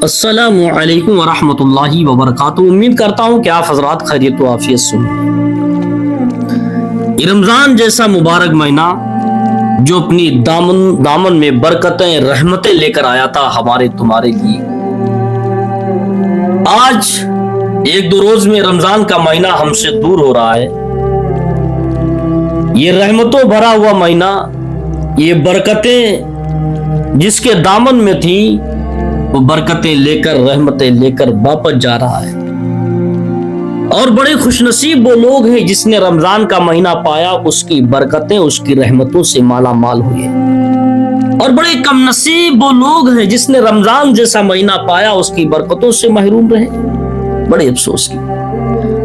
السلام علیکم ورحمۃ اللہ وبرکاتہ۔ امید کرتا ہوں کہ آپ حضرات خیریت و عافیت سے ہوں۔ رمضان جیسا مبارک مہینہ جو اپنی دامن میں برکتیں رحمتیں لے کر آیا تھا ہمارے تمہارے لیے، آج ایک دو روز میں رمضان کا مہینہ ہم سے دور ہو رہا ہے۔ یہ رحمتوں بھرا ہوا مہینہ، یہ برکتیں جس کے دامن میں تھی، وہ برکتیں لے کر رحمتیں لے کر واپس جا رہا ہے۔ اور بڑے خوش نصیب وہ لوگ ہیں جس نے رمضان کا مہینہ پایا، اس کی برکتیں اس کی رحمتوں سے مالا مال ہوئے، اور بڑے کم نصیب وہ لوگ ہیں جس نے رمضان جیسا مہینہ پایا، اس کی برکتوں سے محروم رہے۔ بڑے افسوس کی۔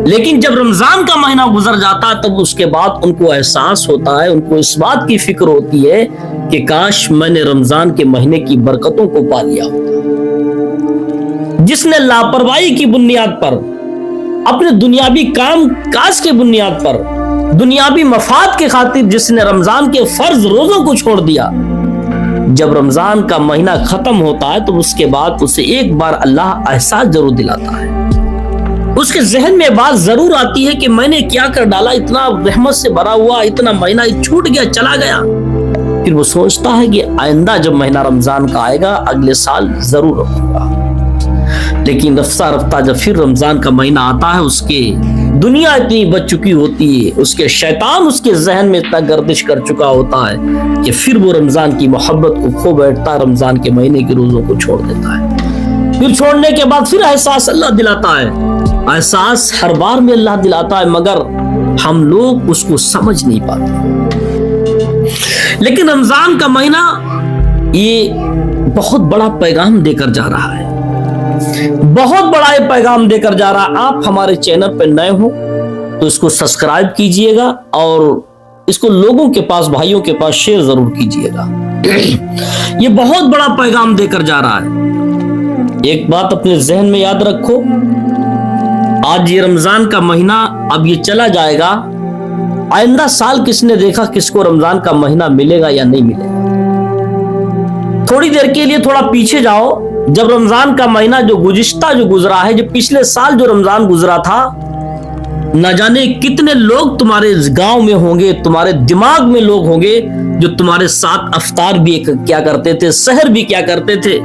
لیکن جب رمضان کا مہینہ گزر جاتا تب اس کے بعد ان کو احساس ہوتا ہے، ان کو اس بات کی فکر ہوتی ہے کہ کاش میں نے رمضان کے مہینے کی برکتوں کو پا لیا ہوتا۔ جس نے لاپرواہی کی بنیاد پر، اپنے دنیاوی کام کاج کے بنیاد پر، دنیاوی مفاد کے خاطر جس نے رمضان کے فرض روزوں کو چھوڑ دیا، جب رمضان کا مہینہ ختم ہوتا ہے تو اس کے بعد اسے ایک بار اللہ احساس ضرور دلاتا ہے۔ اس کے ذہن میں بات ضرور آتی ہے کہ میں نے کیا کر ڈالا، اتنا رحمت سے بھرا ہوا اتنا مہینہ چھوٹ گیا، چلا گیا۔ پھر وہ سوچتا ہے کہ آئندہ جب مہینہ رمضان کا آئے گا اگلے سال ضرور رکھوں گا۔ لیکن رفتہ رفتہ جب پھر رمضان کا مہینہ آتا ہے، اس کے دنیا اتنی بچ چکی ہوتی ہے، اس کے شیطان اس کے ذہن میں اتنا گردش کر چکا ہوتا ہے کہ پھر وہ رمضان کی محبت کو کھو بیٹھتا ہے، رمضان کے مہینے کے روزوں کو چھوڑ دیتا ہے۔ پھر چھوڑنے کے بعد پھر احساس اللہ دلاتا ہے، احساس ہر بار میں اللہ دلاتا ہے، مگر ہم لوگ اس کو سمجھ نہیں پاتے۔ لیکن رمضان کا مہینہ یہ بہت بڑا پیغام دے کر جا رہا ہے، بہت بڑا یہ پیغام دے کر جا رہا ہے۔ آپ ہمارے چینل پہ نئے ہو تو اس کو سبسکرائب کیجئے گا اور اس کو لوگوں کے پاس، بھائیوں کے پاس شیئر ضرور کیجئے گا۔ یہ بہت بڑا پیغام دے کر جا رہا ہے۔ ایک بات اپنے ذہن میں یاد رکھو، آج یہ رمضان کا مہینہ اب یہ چلا جائے گا، آئندہ سال کس نے دیکھا کس کو رمضان کا مہینہ ملے گا یا نہیں ملے گا۔ تھوڑی دیر کے لیے تھوڑا پیچھے جاؤ، جب رمضان کا مہینہ جو گزرا ہے، جو پچھلے سال جو رمضان گزرا تھا، نہ جانے کتنے لوگ تمہارے گاؤں میں ہوں گے، تمہارے دماغ میں لوگ ہوں گے جو تمہارے ساتھ افطار بھی کیا کرتے تھے، سحر بھی کیا کرتے تھے،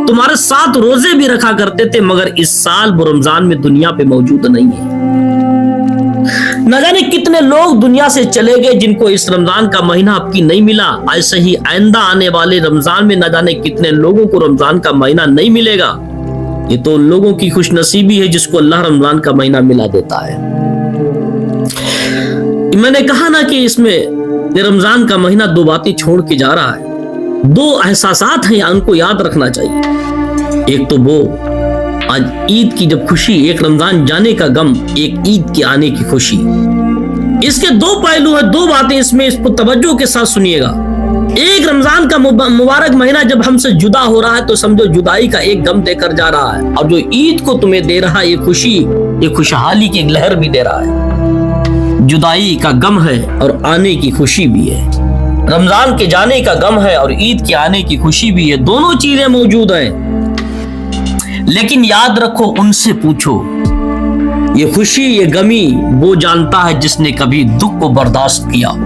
تمہارے ساتھ روزے بھی رکھا کرتے تھے، مگر اس سال وہ رمضان میں دنیا پہ موجود نہیں ہے۔ نہ جانے کتنے لوگ دنیا سے چلے گئے جن کو اس رمضان کا مہینہ اب کی نہیں ملا۔ ایسے ہی آئندہ آنے والے رمضان میں نہ جانے کتنے لوگوں کو رمضان کا مہینہ نہیں ملے گا۔ یہ تو ان لوگوں کی خوش نصیبی ہے جس کو اللہ رمضان کا مہینہ ملا دیتا ہے۔ میں نے کہا نا کہ اس میں رمضان کا مہینہ دو باتیں چھوڑ کے جا رہا ہے، دو احساسات ہیں، ان کو یاد رکھنا چاہیے۔ ایک تو وہ آج عید کی جب خوشی، ایک رمضان جانے کا غم، ایک عید کے آنے کی خوشی، اس کے دو پہلو ہیں، دو باتیں اس میں، اس کو توجہ کے ساتھ سنیے گا۔ ایک رمضان کا مبارک مہینہ جب ہم سے جدا ہو رہا ہے تو سمجھو جدائی کا ایک غم دے کر جا رہا ہے، اور جو عید کو تمہیں دے رہا ہے یہ خوشی، یہ خوشحالی کی ایک لہر بھی دے رہا ہے۔ جدائی کا غم ہے اور آنے کی خوشی بھی ہے، رمضان کے جانے کا غم ہے اور عید کے آنے کی خوشی بھی ہے، دونوں چیزیں موجود ہیں۔ لیکن یاد رکھو، ان سے پوچھو، یہ خوشی یہ غمی وہ جانتا ہے جس نے کبھی دکھ کو برداشت کیا ہو،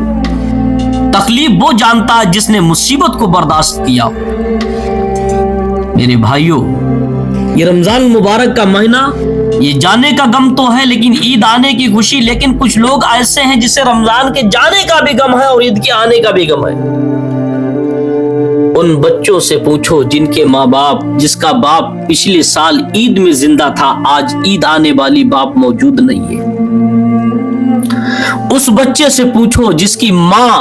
تکلیف وہ جانتا ہے جس نے مصیبت کو برداشت کیا ہو۔ میرے بھائیوں، یہ رمضان مبارک کا مہینہ، یہ جانے کا غم تو ہے لیکن عید آنے کی خوشی۔ لیکن کچھ لوگ ایسے ہیں جسے رمضان کے جانے کا بھی غم ہے اور عید کے آنے کا بھی غم ہے۔ ان بچوں سے پوچھو جن کے ماں باپ، جس کا باپ پچھلے سال عید میں زندہ تھا، آج عید آنے والی باپ موجود نہیں ہے۔ اس بچے سے پوچھو جس کی ماں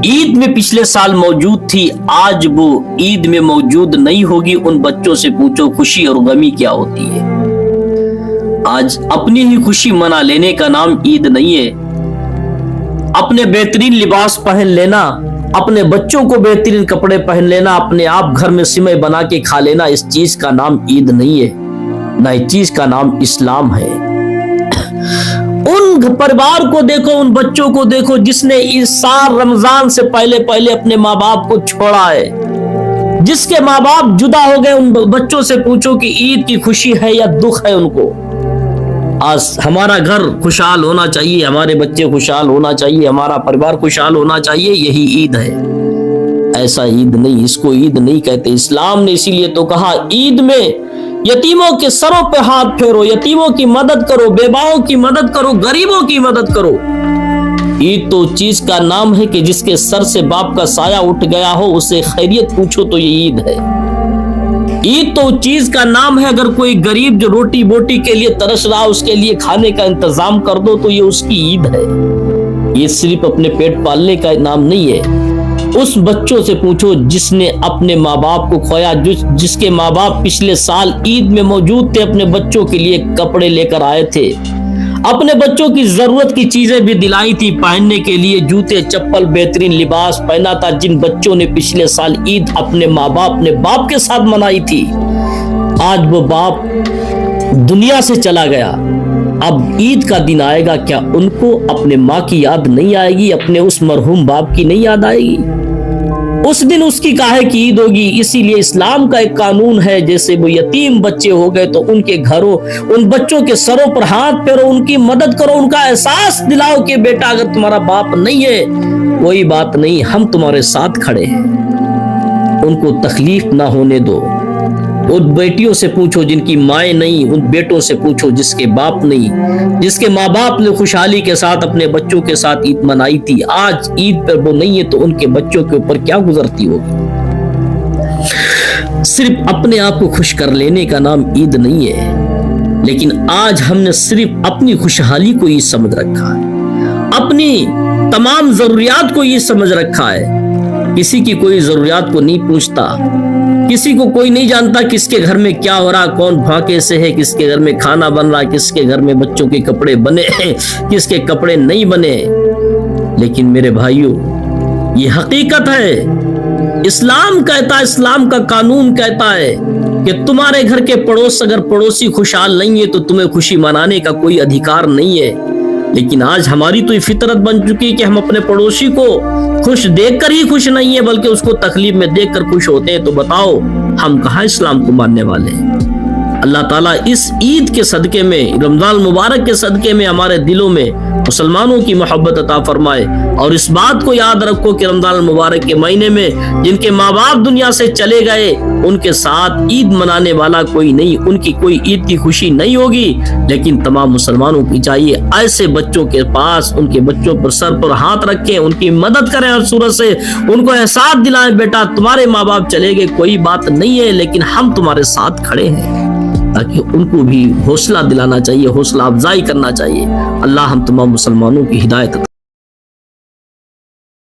عید میں پچھلے سال موجود تھی، آج وہ عید میں موجود نہیں ہوگی۔ ان بچوں سے پوچھو خوشی اور غمی کیا ہوتی ہے۔ آج اپنی ہی خوشی منا لینے کا نام عید نہیں ہے۔ اپنے بہترین لباس پہن لینا، اپنے بچوں کو بہترین کپڑے پہن لینا، اپنے آپ گھر میں سمے بنا کے کھا لینا، اس چیز کا نام عید نہیں ہے، نہ اس چیز کا نام اسلام ہے۔ ان پریوار کو دیکھو، ان بچوں کو دیکھو جس نے اس سال رمضان سے پہلے اپنے ماں باپ کو چھوڑا ہے، جس کے ماں باپ جدا ہو گئے ان بچوں سے پوچھو کہ عید کی خوشی ہے یا دکھ ہے ان کو. آج ہمارا گھر خوشحال ہونا چاہیے, ہمارے بچے خوشحال ہونا چاہیے, ہمارا پریوار خوشحال ہونا چاہیے, یہی عید ہے. ایسا عید نہیں, اس کو عید نہیں کہتے. اسلام نے اسی لیے تو کہا عید میں یتیموں کے سروں پہ ہاتھ پھیرو, یتیموں کی مدد کرو, بیواؤں کی مدد کرو, غریبوں کی مدد کرو. عید تو چیز کا نام ہے کہ جس کے سر سے باپ کا سایہ اٹھ گیا ہو اسے خیریت پوچھو تو یہ عید ہے. عید تو چیز کا نام ہے اگر کوئی غریب جو روٹی بوٹی کے لیے ترس رہا اس کے لیے کھانے کا انتظام کر دو تو یہ اس کی عید ہے. یہ صرف اپنے پیٹ پالنے کا نام نہیں ہے. اس بچوں سے پوچھو جس نے اپنے ماں باپ کو کھویا, جس کے ماں باپ پچھلے سال عید میں موجود تھے, اپنے بچوں کے لیے کپڑے لے کر آئے تھے, اپنے بچوں کی ضرورت کی چیزیں بھی دلائی تھی پہننے کے لیے, جوتے چپل بہترین لباس پہنا تھا. جن بچوں نے پچھلے سال عید اپنے ماں باپ اپنے باپ کے ساتھ منائی تھی, آج وہ باپ دنیا سے چلا گیا. اب عید کا دن آئے گا, کیا ان کو اپنے ماں کی یاد نہیں آئے گی, اپنے اس مرحوم باپ کی نہیں یاد آئے گی؟ اس دن اس کی کاہے کی عید ہوگی. اسی لیے اسلام کا ایک قانون ہے, جیسے وہ یتیم بچے ہو گئے تو ان کے گھروں, ان بچوں کے سروں پر ہاتھ پھیرو, ان کی مدد کرو, ان کا احساس دلاؤ کہ بیٹا اگر تمہارا باپ نہیں ہے کوئی بات نہیں, ہم تمہارے ساتھ کھڑے ہیں, ان کو تکلیف نہ ہونے دو. ان بیٹیوں سے پوچھو جن کی مائیں نہیں, ان بیٹوں سے پوچھو جس کے باپ نہیں, جس کے ماں باپ نے خوشحالی کے ساتھ اپنے بچوں کے ساتھ عید منائی تھی, آج عید پر وہ نہیں ہے تو ان کے بچوں کے اوپر کیا گزرتی ہوگی. صرف اپنے آپ کو خوش کر لینے کا نام عید نہیں ہے, لیکن آج ہم نے صرف اپنی خوشحالی کو عید سمجھ رکھا ہے, اپنی تمام ضروریات کو عید سمجھ رکھا ہے. کسی کی کوئی ضروریات کو نہیں پوچھتا, کسی کو کوئی نہیں جانتا کس کے گھر میں کیا ہو رہا, کون بھاکے سے ہے, کس کے گھر میں کھانا بن رہا, کس کے گھر میں بچوں کے کپڑے بنے ہیں, کس کے کپڑے نہیں بنے. لیکن میرے بھائیوں یہ حقیقت ہے, اسلام کہتا ہے, اسلام کا قانون کہتا ہے کہ تمہارے گھر کے پڑوس اگر پڑوسی خوشحال نہیں ہے تو تمہیں خوشی منانے کا کوئی ادھیکار نہیں ہے. لیکن آج ہماری تو یہ فطرت بن چکی ہے کہ ہم اپنے پڑوسی کو خوش دیکھ کر ہی خوش نہیں ہے بلکہ اس کو تکلیف میں دیکھ کر خوش ہوتے ہیں. تو بتاؤ ہم کہاں اسلام کو ماننے والے ہیں. اللہ تعالیٰ اس عید کے صدقے میں, رمضان المبارک کے صدقے میں ہمارے دلوں میں مسلمانوں کی محبت عطا فرمائے. اور اس بات کو یاد رکھو کہ رمضان المبارک کے مہینے میں جن کے ماں باپ دنیا سے چلے گئے ان کے ساتھ عید منانے والا کوئی نہیں, ان کی کوئی عید کی خوشی نہیں ہوگی. لیکن تمام مسلمانوں کی چاہیے ایسے بچوں کے پاس ان کے بچوں پر سر پر ہاتھ رکھیں, ان کی مدد کریں ہر صورت سے, ان کو احساس دلائیں بیٹا تمہارے ماں باپ چلے گئے کوئی بات نہیں ہے لیکن ہم تمہارے ساتھ کھڑے ہیں, تاکہ ان کو بھی حوصلہ دلانا چاہیے, حوصلہ افزائی کرنا چاہیے. اللہ ہم تمام مسلمانوں کی ہدایت